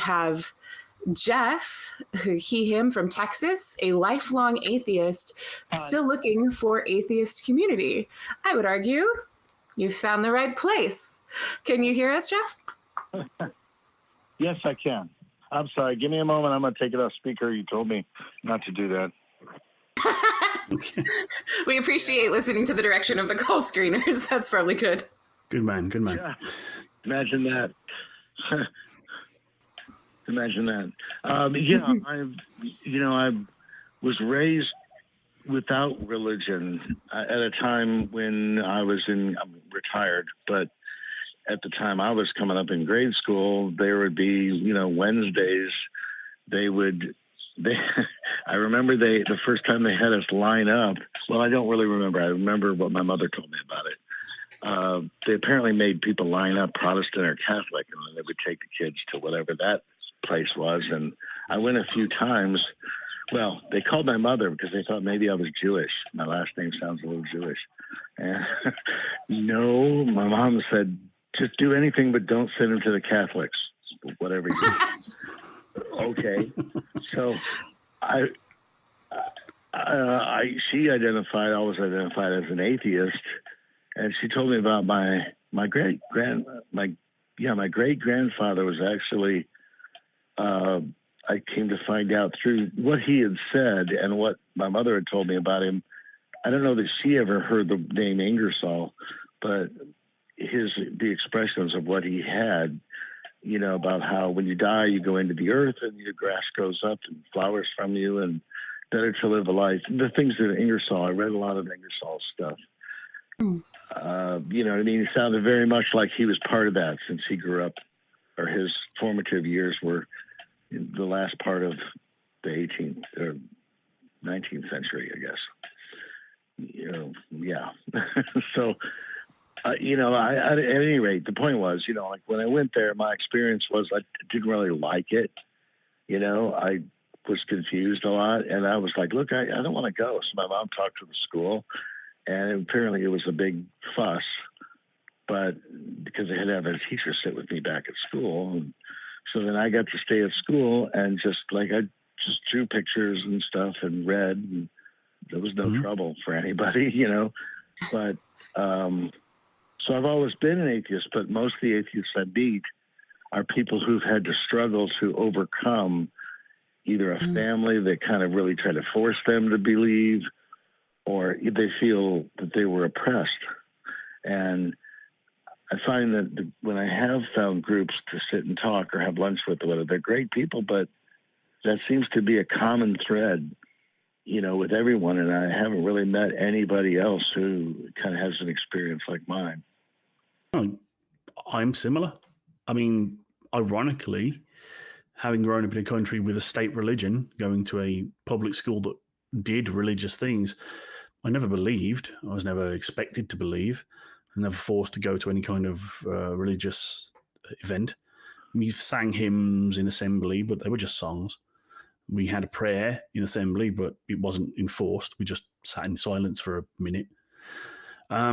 have Jeff, him from Texas, a lifelong atheist, still looking for atheist community. I would argue you've found the right place. Can you hear us, Jeff? Yes, I can. I'm sorry. Give me a moment. I'm going to take it off speaker. You told me not to do that. We appreciate listening to the direction of the call screeners. That's probably good. Good man. Good man. Yeah. Imagine that. Imagine that. I was raised without religion at a time when I'm retired, but at the time I was coming up in grade school, there would be, Wednesdays, I remember the first time they had us line up. Well, I don't really remember. I remember what my mother told me about it. They apparently made people line up, Protestant or Catholic, and then they would take the kids to whatever that place was. And I went a few times. Well, they called my mother because they thought maybe I was Jewish. My last name sounds a little Jewish. And no, my mom said, just do anything, but don't send them to the Catholics, whatever you do. Okay. So she always identified as an atheist. And she told me about my great grandfather was actually, I came to find out through what he had said and what my mother had told me about him. I don't know that she ever heard the name Ingersoll, but the expressions of what he had, about how when you die, you go into the earth and your grass grows up and flowers from you and better to live a life. The things that Ingersoll, I read a lot of Ingersoll stuff. He sounded very much like he was part of that since he grew up, or his formative years were in the last part of the 18th or 19th century, I guess. Yeah. So, at any rate, the point was, when I went there, my experience was I didn't really like it. I was confused a lot, and I was like, look, I don't want to go. So my mom talked to the school, and apparently it was a big fuss, but because they had to have a teacher sit with me back at school. And so then I got to stay at school and I just drew pictures and stuff and read, and there was no trouble for anybody, but, so I've always been an atheist, but most of the atheists I meet are people who've had to struggle to overcome either a family that kind of really tried to force them to believe, or they feel that they were oppressed. And I find that when I have found groups to sit and talk or have lunch with, they're great people, but that seems to be a common thread, with everyone. And I haven't really met anybody else who kind of has an experience like mine. I'm similar. I mean, ironically, having grown up in a country with a state religion, going to a public school that did religious things, I never believed. I was never expected to believe. I was never forced to go to any kind of religious event. We sang hymns in assembly, but they were just songs. We had a prayer in assembly, but it wasn't enforced. We just sat in silence for a minute. I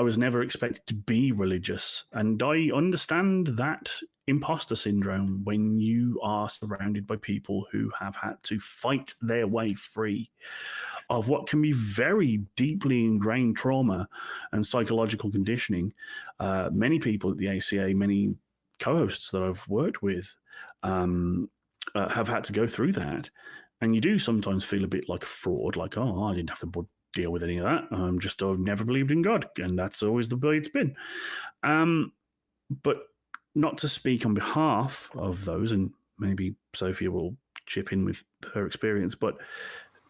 was never expected to be religious. And I understand that imposter syndrome when you are surrounded by people who have had to fight their way free of what can be very deeply ingrained trauma and psychological conditioning. Many people at the ACA, many co-hosts that I've worked with have had to go through that. And you do sometimes feel a bit like a fraud, like, I didn't have to deal with any of that. I've never believed in God, and that's always the way it's been. But not to speak on behalf of those, and maybe Sophia will chip in with her experience, but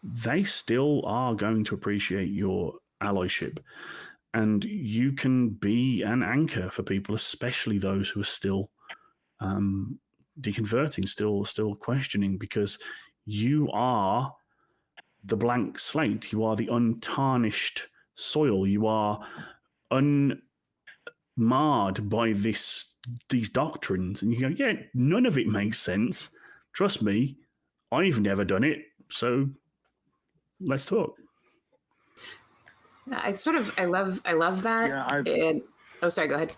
they still are going to appreciate your allyship, and you can be an anchor for people, especially those who are still deconverting, still questioning, because you are the blank slate. You are the untarnished soil. You are unmarred by these doctrines. And you go, yeah, none of it makes sense. Trust me, I've never done it. So let's talk. I love that. Yeah, sorry, go ahead.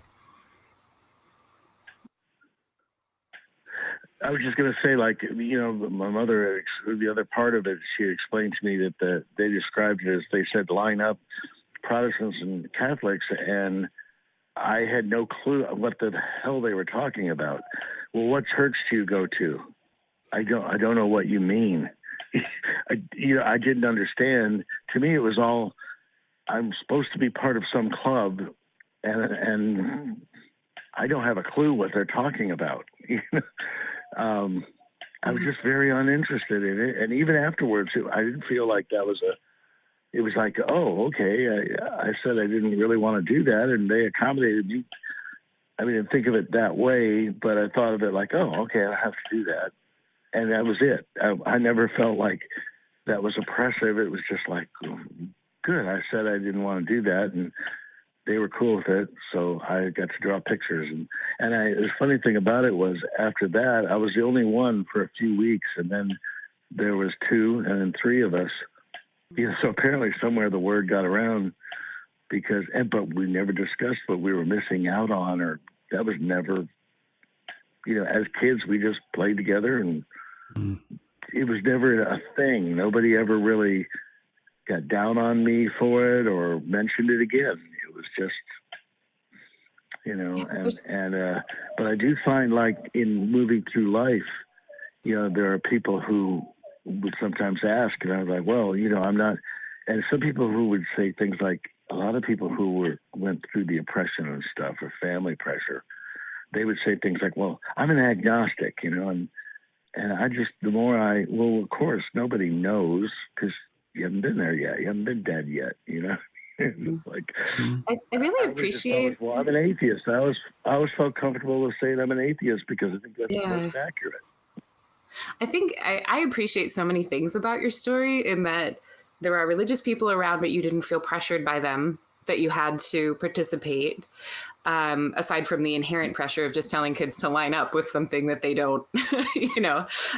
I was just going to say, like, my mother, the other part of it, she explained to me that they described it as, they said, line up Protestants and Catholics, and I had no clue what the hell they were talking about. Well, what church do you go to? I don't know what you mean. I didn't understand. To me, it was all, I'm supposed to be part of some club, and I don't have a clue what they're talking about. I was just very uninterested in it, and even afterwards, I didn't feel like that was it was like, oh, okay. I said I didn't really want to do that, and they accommodated me. I mean, I didn't think of it that way, but I thought of it like, oh, okay, I have to do that. And that was it. I never felt like that was oppressive. It was just like, good. I said I didn't want to do that, and they were cool with it. So I got to draw pictures. And the funny thing about it was, after that, I was the only one for a few weeks, and then there was 2 and then 3 of us. So apparently somewhere the word got around, but we never discussed what we were missing out on, or that was never, as kids, we just played together, and it was never a thing. Nobody ever really got down on me for it or mentioned it again. It was just, but I do find, like, in moving through life, there are people who would sometimes ask, and I was like, well, I'm not, and some people who would say things like, a lot of people who went through the oppression and stuff, or family pressure, they would say things like, well, I'm an agnostic, and I just, well, of course, nobody knows, because you haven't been there yet. You haven't been dead yet, Like, I really appreciate. Well, I'm an atheist. I always felt comfortable with saying I'm an atheist, because I think that's most accurate. I think I appreciate so many things about your story, in that there are religious people around, but you didn't feel pressured by them, that you had to participate, aside from the inherent pressure of just telling kids to line up with something that they don't,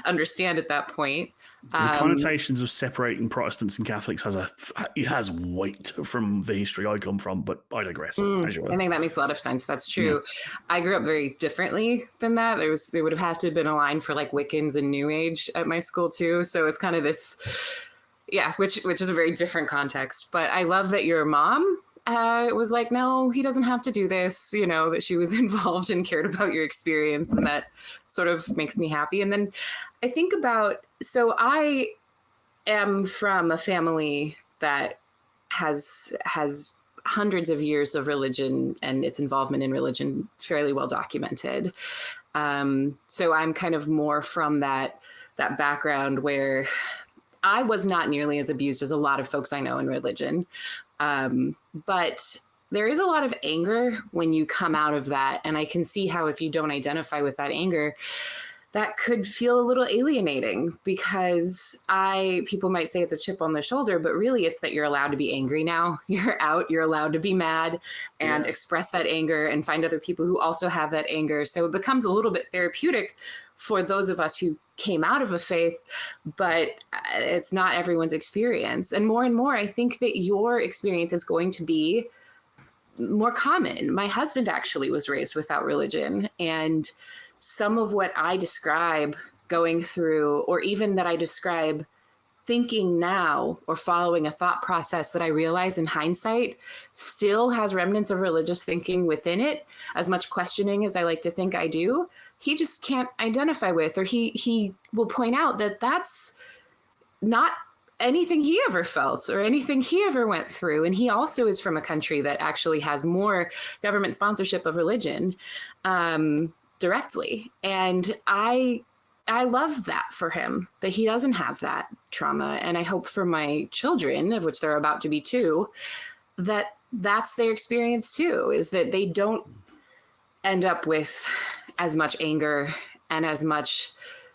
understand at that point. The connotations of separating Protestants and Catholics has weight from the history I come from, but I digress. I think that makes a lot of sense. That's true. Yeah. I grew up very differently than that. There would have had to have been a line for, like, Wiccans and New Age at my school too. So it's kind of this, which is a very different context. But I love that your mom was like, no, he doesn't have to do this, that she was involved and cared about your experience, and that sort of makes me happy. And then I think about, so I am from a family that has hundreds of years of religion and its involvement in religion fairly well documented. So I'm kind of more from that background where I was not nearly as abused as a lot of folks I know in religion. But there is a lot of anger when you come out of that. And I can see how, if you don't identify with that anger, that could feel a little alienating, because people might say it's a chip on the shoulder, but really it's that you're allowed to be angry now. You're out, you're allowed to be mad and express that anger and find other people who also have that anger. So it becomes a little bit therapeutic for those of us who came out of a faith, but it's not everyone's experience. And more, I think that your experience is going to be more common. My husband actually was raised without religion, and some of what I describe going through, or even that I describe thinking now or following a thought process that I realize in hindsight still has remnants of religious thinking within it, as much questioning as I like to think I do, he just can't identify with, or he will point out that that's not anything he ever felt or anything he ever went through. And he also is from a country that actually has more government sponsorship of religion directly. And I love that for him, that he doesn't have that trauma. And I hope for my children, of which they're about to be 2, that that's their experience too, is that they don't end up with as much anger and as much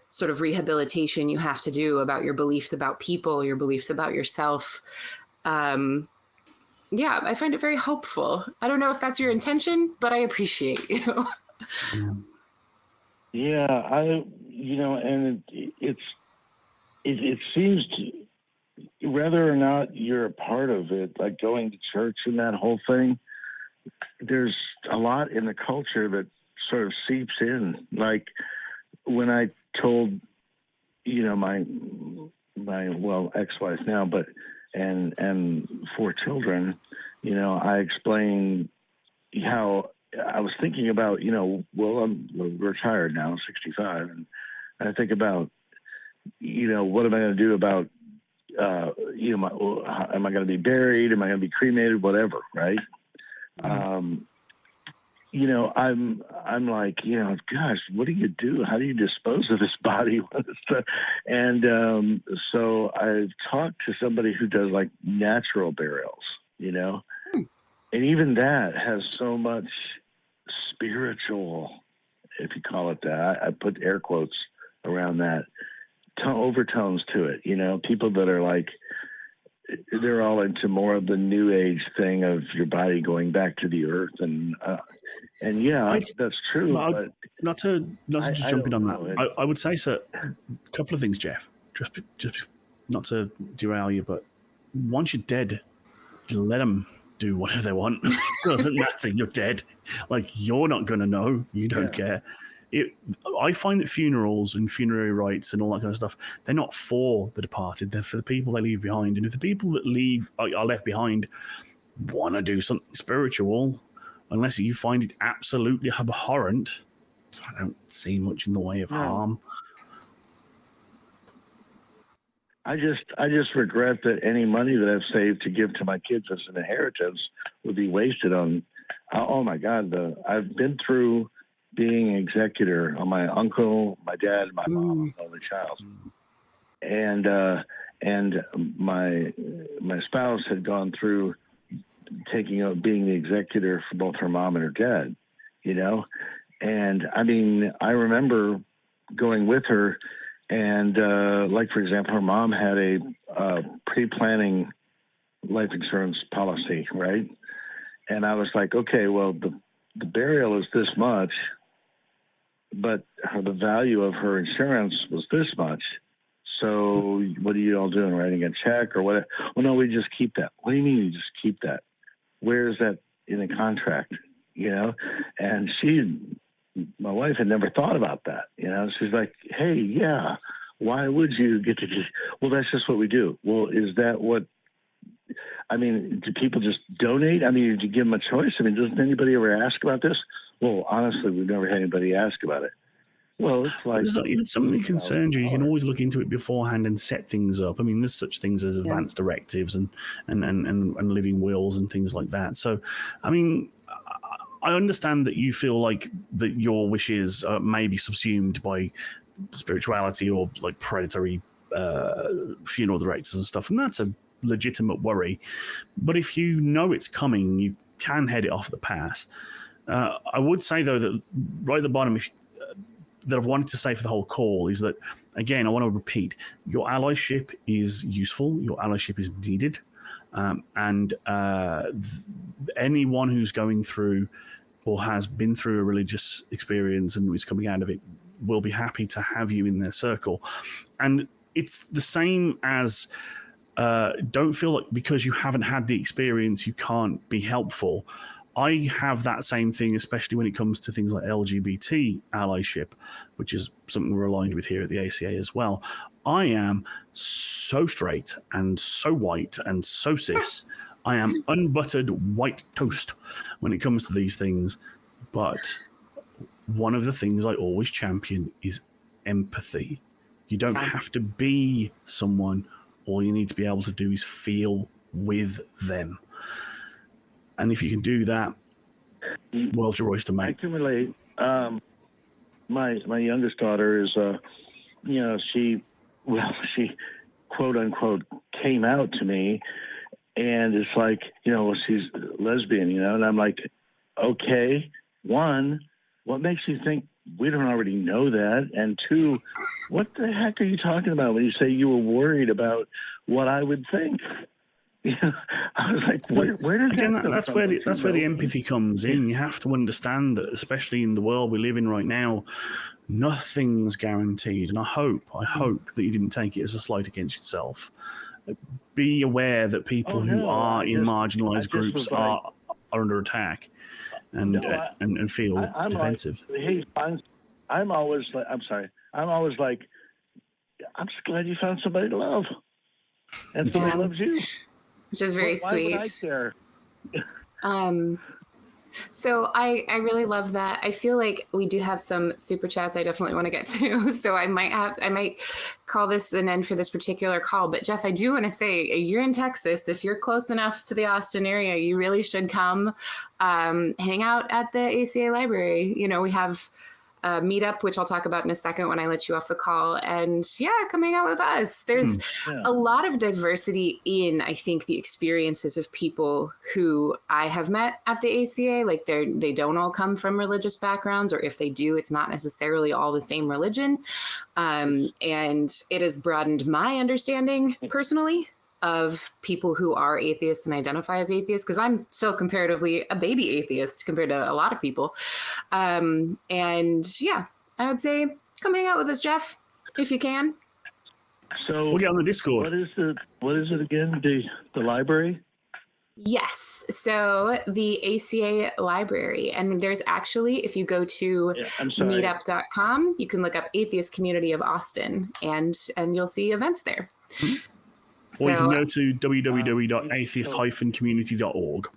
sort of rehabilitation you have to do about your beliefs about people, your beliefs about yourself. I find it very hopeful. I don't know if that's your intention, but I appreciate you. Yeah, and it seems to, whether or not you're a part of it, like going to church and that whole thing, there's a lot in the culture that sort of seeps in. Like, when I told, my ex-wife now, but and 4 children, I explained how I was thinking about, I'm retired now, 65, and I think about, what am I going to do about, am I going to be buried? Am I going to be cremated? Whatever, right? I'm like, gosh, what do you do? How do you dispose of this body? And so I've talked to somebody who does like natural burials, and even that has so much spiritual, if you call it that. I put air quotes around that, overtones to it. People that are like, they're all into more of the new age thing of your body going back to the earth, and yeah, that's true. But not to just jump in on that. I would say, sir, a couple of things, Jeff. Just not to derail you, but once you're dead, let them do whatever they want. It doesn't matter. You're dead. Like, you're not going to know. You don't care. I find that funerals and funerary rites and all that kind of stuff, they're not for the departed. They're for the people they leave behind. And if the people that are left behind want to do something spiritual, unless you find it absolutely abhorrent, I don't see much in the way of harm. I just regret that any money that I've saved to give to my kids as an inheritance would be wasted on. Oh my God! I've been through being executor on my uncle, my dad, my mom, only child, and my spouse had gone through being the executor for both her mom and her dad, and I mean, I remember going with her, and like, for example, her mom had a pre-planning life insurance policy, right? And I was like, okay, well, the burial is this much, but the value of her insurance was this much. So what are you all doing? Writing a check or what? Well, no, we just keep that. What do you mean you just keep that? Where is that in a contract? And my wife had never thought about that. She's like, hey, yeah, why would you get to just, well, that's just what we do. Well, is that what, I mean, do people just donate? I mean, do you give them a choice? I mean, doesn't anybody ever ask about this? Well, honestly, we've never had anybody ask about it. Well, it's like, if something concerns you, you can always look into it beforehand and set things up. I mean, there's such things as advance directives and living wills and things like that. So, I mean, I understand that you feel like that your wishes may be subsumed by spirituality or like predatory funeral directors and stuff, and that's a legitimate worry. But if you know it's coming, you can head it off at the pass. I would say, though, that right at the bottom, that I've wanted to say for the whole call is that, again, I want to repeat, your allyship is useful, your allyship is needed, and anyone who's going through or has been through a religious experience and is coming out of it will be happy to have you in their circle. And it's the same as don't feel like because you haven't had the experience you can't be helpful. I have that same thing, especially when it comes to things like LGBT allyship, which is something we're aligned with here at the ACA as well. I am so straight and so white and so cis. I am unbuttered white toast when it comes to these things. But one of the things I always champion is empathy. You don't have to be someone. All you need to be able to do is feel with them. And if you can do that, world's your oyster, mate. I can relate. My youngest daughter is, she quote unquote came out to me, and it's like, she's lesbian, and I'm like, okay, one, what makes you think we don't already know that? And two, what the heck are you talking about when you say you were worried about what I would think? I was like, where does again, that come that's from? that's where the empathy comes in. You have to understand that, especially in the world we live in right now, nothing's guaranteed. And I hope that you didn't take it as a slight against yourself. Be aware that people who are in marginalized groups are under attack and feel defensive. Like, hey, I'm always like, I'm just glad you found somebody to love, and somebody loves you. Which is very sweet. Why would I care? So I really love that. I feel like we do have some super chats I definitely want to get to. So I might call this an end for this particular call. But Jeff, I do want to say, you're in Texas. If you're close enough to the Austin area, you really should come hang out at the ACA library. You know, we have a meetup, which I'll talk about in a second when I let you off the call. And yeah, come hang out with us. There's a lot of diversity in, I think, the experiences of people who I have met at the ACA. Like they don't all come from religious backgrounds, or if they do, it's not necessarily all the same religion. And it has broadened my understanding personally of people who are atheists and identify as atheists, because I'm still comparatively a baby atheist compared to a lot of people. And yeah, I would say come hang out with us, Jeff, if you can. So we'll get on the Discord. What is it again? The library? Yes. So the ACA library, and there's actually, if you go to meetup.com, you can look up Atheist Community of Austin, and you'll see events there. Or you can go to www.atheist-community.org.